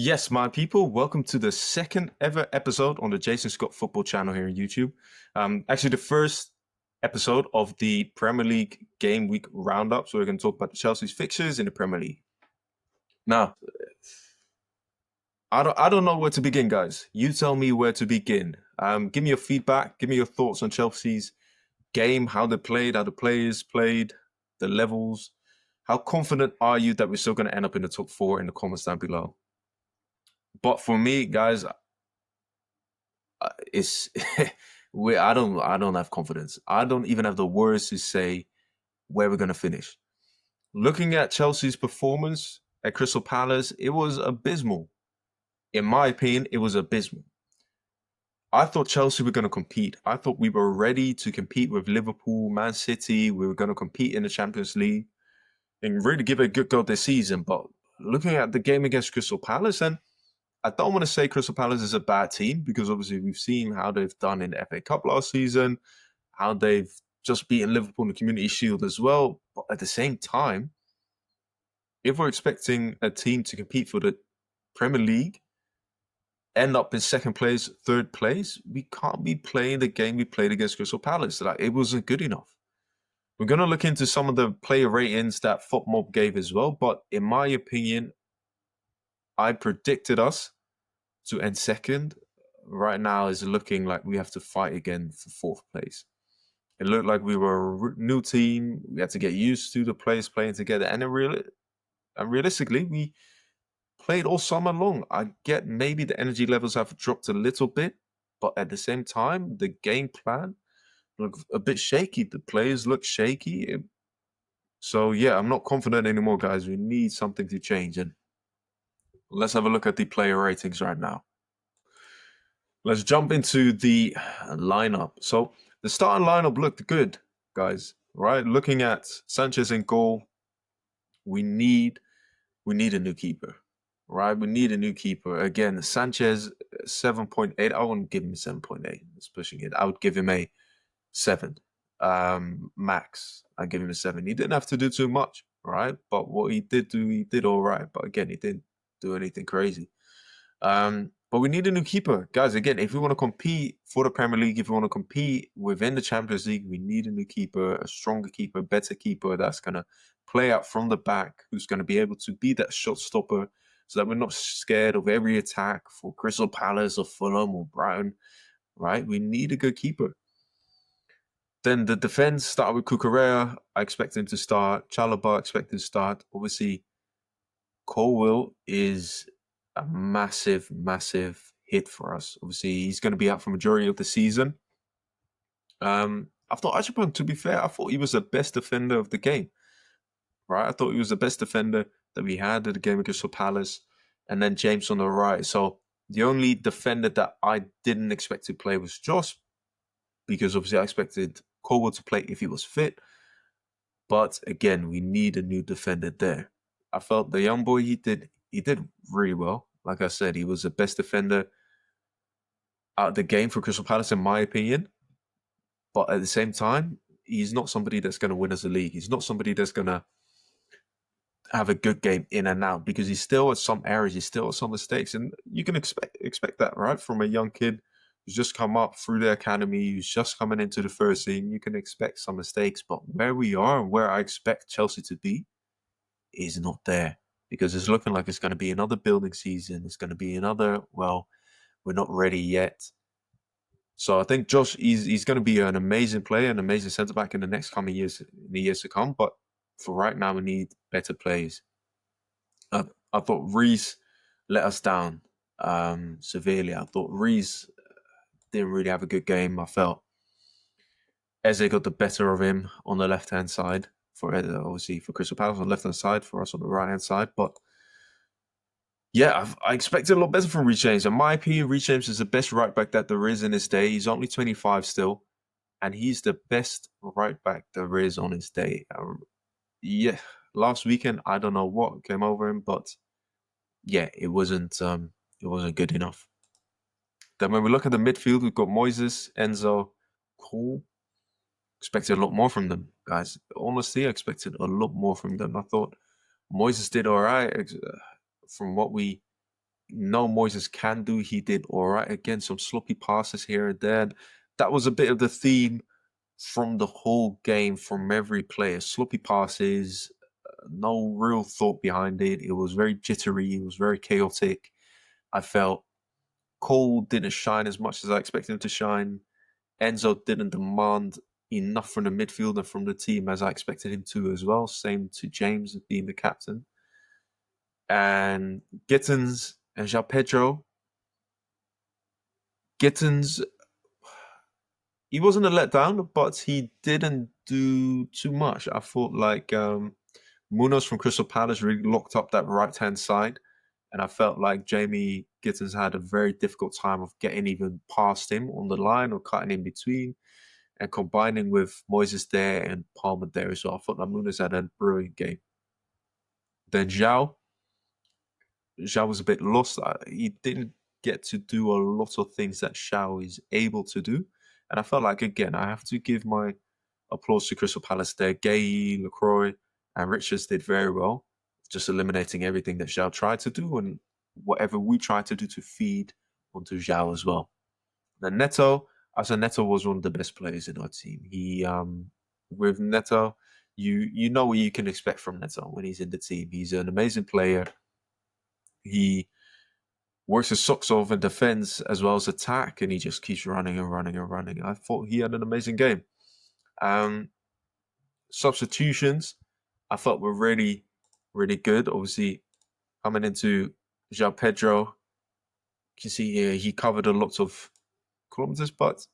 Yes, my people, welcome to the second ever episode on the Jason Scott Football channel here on YouTube. Actually, the first episode of the Premier League game week roundup. So we're going to talk about Chelsea's fixtures in the Premier League. Now, I don't know where to begin, guys. You tell me where to begin. Give me your feedback. Give me your thoughts on Chelsea's game, how they played, how the players played, the levels. How confident are you that we're still going to end up in the top four in the comments down below? But for me, guys, it's I don't have confidence. I don't even have the words to say where we're gonna finish. Looking at Chelsea's performance at Crystal Palace, it was abysmal. In my opinion, it was abysmal. I thought Chelsea were going to compete. I thought we were ready to compete with Liverpool, Man City. We were going to compete in the Champions League and really give it a good go this season. But looking at the game against Crystal Palace, and I don't want to say Crystal Palace is a bad team because obviously we've seen how they've done in the FA Cup last season, how they've just beaten Liverpool in the Community Shield as well. But at the same time, if we're expecting a team to compete for the Premier League, end up in second place, third place, we can't be playing the game we played against Crystal Palace. Like, it wasn't good enough. We're going to look into some of the player ratings that FotMob gave as well. But in my opinion, I predicted us to end second. Right now is looking like we have to fight again for fourth place. It looked like we were a new team. We had to get used to the players playing together. And realistically, we played all summer long. I get maybe the energy levels have dropped a little bit, but at the same time, the game plan looked a bit shaky. The players look shaky. So yeah, I'm not confident anymore, guys. We need something to change. And let's have a look at the player ratings right now. Let's jump into the lineup. So the starting lineup looked good, guys. Right? Looking at Sanchez in goal, we need we need a new keeper. Right? We need a new keeper. Again, Sanchez 7.8. I wouldn't give him 7.8. It's pushing it. I would give him a 7. Max. I'd give him a 7. He didn't have to do too much, right? But what he did do, he did all right. But again, he didn't do anything crazy. But we need a new keeper, guys. Again, if we want to compete for the Premier League, if we want to compete within the Champions League, we need a new keeper, a stronger keeper, better keeper that's gonna play out from the back, who's gonna be able to be that shot stopper, so that we're not scared of every attack for Crystal Palace or Fulham or Brighton. Right? We need a good keeper. Then the defense started with Cucurella. I expect him to start. Chalobah expected to start. Obviously, Colwill is a massive, massive hit for us. Obviously, he's going to be out for majority of the season. I thought Achapon, to be fair, I thought he was the best defender of the game. Right, I thought he was the best defender that we had at the game against Palace, and then James on the right. So the only defender that I didn't expect to play was Josh, because obviously I expected Colwill to play if he was fit. But again, we need a new defender there. I felt the young boy he did really well. Like I said, he was the best defender out of the game for Crystal Palace in my opinion. But at the same time, he's not somebody that's going to win us a league. He's not somebody that's going to have a good game in and out because he's still at some errors, he's still at some mistakes, and you can expect that, right, from a young kid who's just come up through the academy, who's just coming into the first team. You can expect some mistakes, but where we are and where I expect Chelsea to be is not there because it's looking like it's going to be another building season. It's going to be another, well, we're not ready yet. So I think Josh, he's going to be an amazing player, an amazing centre back in the next coming years, in the years to come. But for right now, we need better players. I thought Reece let us down severely. I thought Reece didn't really have a good game. I felt Eze got the better of him on the left hand side for obviously for Crystal Palace on the left hand side, for us on the right hand side. But yeah, I expected a lot better from Reece James. In my opinion, Reece James is the best right back that there is in his day. He's only 25 still, and he's the best right back there is on his day. Yeah, last weekend I don't know what came over him, but yeah, it wasn't good enough. Then when we look at the midfield, we've got Moises, Enzo, Cole. Expected a lot more from them, guys. Honestly, I expected a lot more from them. I thought Moises did all right from what we no Moises can do. He did all right. Again, some sloppy passes here and there. That was a bit of the theme from the whole game from every player. Sloppy passes, no real thought behind it. It was very jittery. It was very chaotic. I felt Cole didn't shine as much as I expected him to shine. Enzo didn't demand enough from the midfield and from the team as I expected him to as well. Same to James being the captain. And Gittins and João Pedro. Gittins, he wasn't a letdown, but he didn't do too much. I thought like Munoz from Crystal Palace really locked up that right-hand side. And I felt like Jamie Gittins had a very difficult time of getting even past him on the line or cutting in between. And combining with Moises there and Palmer there as well. I thought that Munoz had a brilliant game. Then João was a bit lost. He didn't get to do a lot of things that João is able to do. And I felt like, again, I have to give my applause to Crystal Palace there. Gay, LaCroix, and Richards did very well, just eliminating everything that João tried to do and whatever we tried to do to feed onto João as well. Then Neto, I said Neto was one of the best players in our team. He with Neto, you know what you can expect from Neto when he's in the team. He's an amazing player. He works his socks off in defense as well as attack, and he just keeps running and running and running. I thought he had an amazing game. Substitutions, I thought were really, really good. Obviously, coming into João Pedro, you can see here he covered a lot of kilometers, but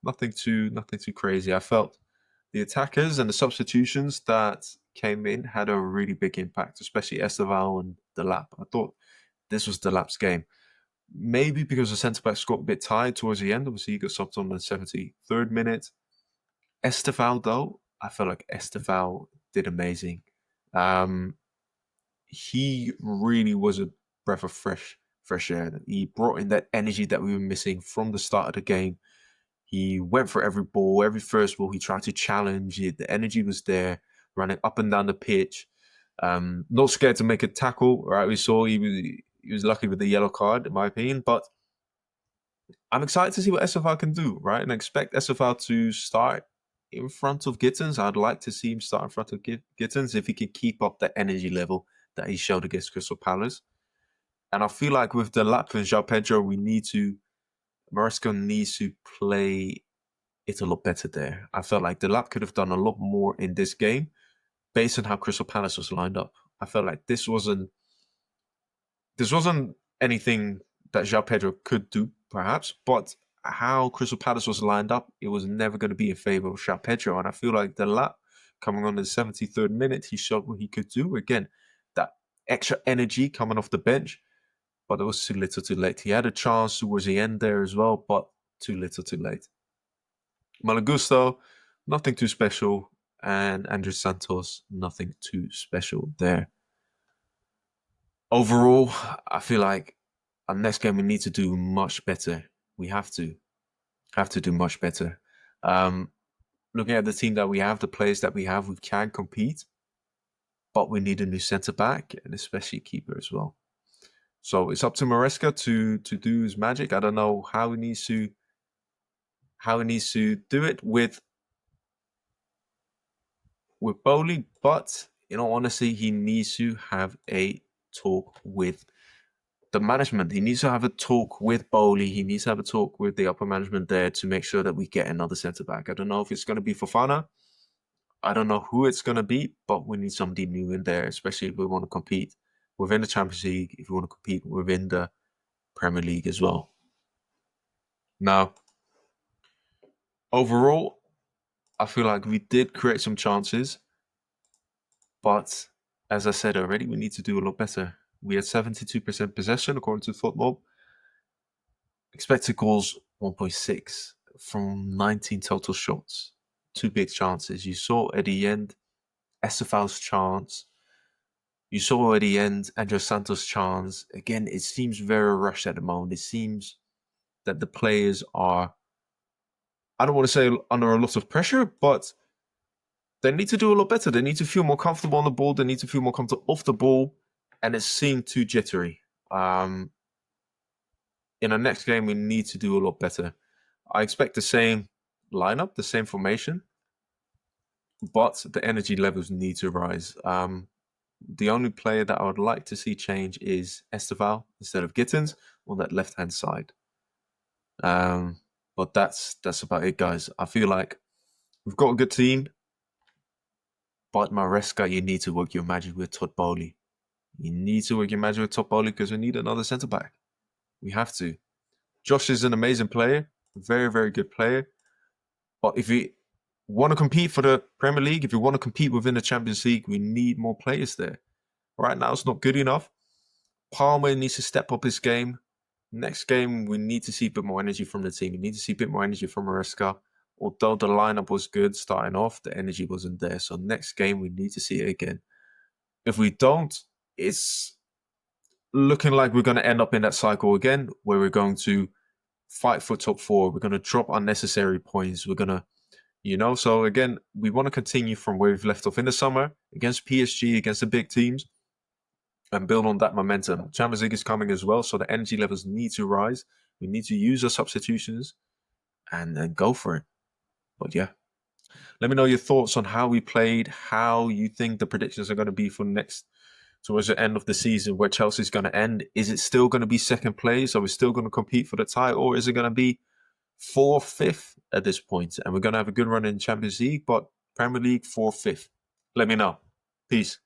nothing too crazy. I felt the attackers and the substitutions that came in had a really big impact, especially Esteval and Delap. I thought this was Delap's game. Maybe because the centre backs got a bit tired towards the end. Obviously, he got subbed on the 73rd minute. Esteval, though, I felt like Esteval did amazing. He really was a breath of fresh air. He brought in that energy that we were missing from the start of the game. He went for every ball, every first ball. He tried to challenge it. The energy was there, running up and down the pitch. Not scared to make a tackle. Right, we saw he was lucky with the yellow card, in my opinion. But I'm excited to see what SFR can do. Right, and I expect SFR to start in front of Gittins. I'd like to see him start in front of Gittins if he can keep up that energy level that he showed against Crystal Palace. And I feel like with Delap and João Pedro, Maresca needs to play it a lot better there. I felt like Delap could have done a lot more in this game based on how Crystal Palace was lined up. I felt like this wasn't anything that João Pedro could do, perhaps, but how Crystal Palace was lined up, it was never going to be in favour of João Pedro. And I feel like Delap, coming on in the 73rd minute, he showed what he could do. Again, that extra energy coming off the bench, but it was too little too late. He had a chance towards the end there as well, but too little too late. Malo Gusto, nothing too special. And Andrew Santos, nothing too special there. Overall, I feel like our next game we need to do much better. We have to do much better. Looking at the team that we have, the players that we have, we can compete, but we need a new centre back and especially keeper as well. So it's up to Maresca to do his magic. I don't know how he needs to do it with Boehly, but in all honesty, he needs to have a talk with the management. He needs to have a talk with Boehly. He needs to have a talk with the upper management there to make sure that we get another centre back. I don't know if it's going to be Fofana. I don't know who it's going to be, but we need somebody new in there, especially if we want to compete within the Champions League, if we want to compete within the Premier League as well. Now, overall, I feel like we did create some chances, but as I said already, we need to do a lot better. We had 72% possession according to FotMob. Expected goals 1.6 from 19 total shots. 2 big chances. You saw at the end Esteval's chance. You saw at the end Andrew Santos' chance. Again, it seems very rushed at the moment. It seems that the players are, I don't want to say under a lot of pressure, but they need to do a lot better. They need to feel more comfortable on the ball. They need to feel more comfortable off the ball. And it seemed too jittery. in our next game, we need to do a lot better. I expect the same lineup, the same formation, but the energy levels need to rise. The only player that I would like to see change is Esteval instead of Gittins on that left-hand side. But that's about it, guys. I feel like we've got a good team, but Maresca, you need to work your magic with Todd Bowley. You need to work your magic with Todd Bowley because we need another centre back. We have to. Josh is an amazing player, very, very good player. But if we want to compete for the Premier League, if we want to compete within the Champions League, we need more players there. Right now, it's not good enough. Palmer needs to step up his game. Next game, we need to see a bit more energy from the team. We need to see a bit more energy from Maresca. Although the lineup was good starting off, the energy wasn't there. So next game, we need to see it again. If we don't, it's looking like we're going to end up in that cycle again, where we're going to fight for top four. We're going to drop unnecessary points. We're going to, so again, we want to continue from where we've left off in the summer against PSG, against the big teams, and build on that momentum. Champions League is coming as well, so the energy levels need to rise. We need to use our substitutions and then go for it. But yeah, let me know your thoughts on how we played, how you think the predictions are going to be for next towards the end of the season, where Chelsea's going to end. Is it still going to be second place? Are we still going to compete for the title, or is it going to be fourth, fifth at this point? And we're going to have a good run in Champions League, but Premier League, fourth, fifth. Let me know. Peace.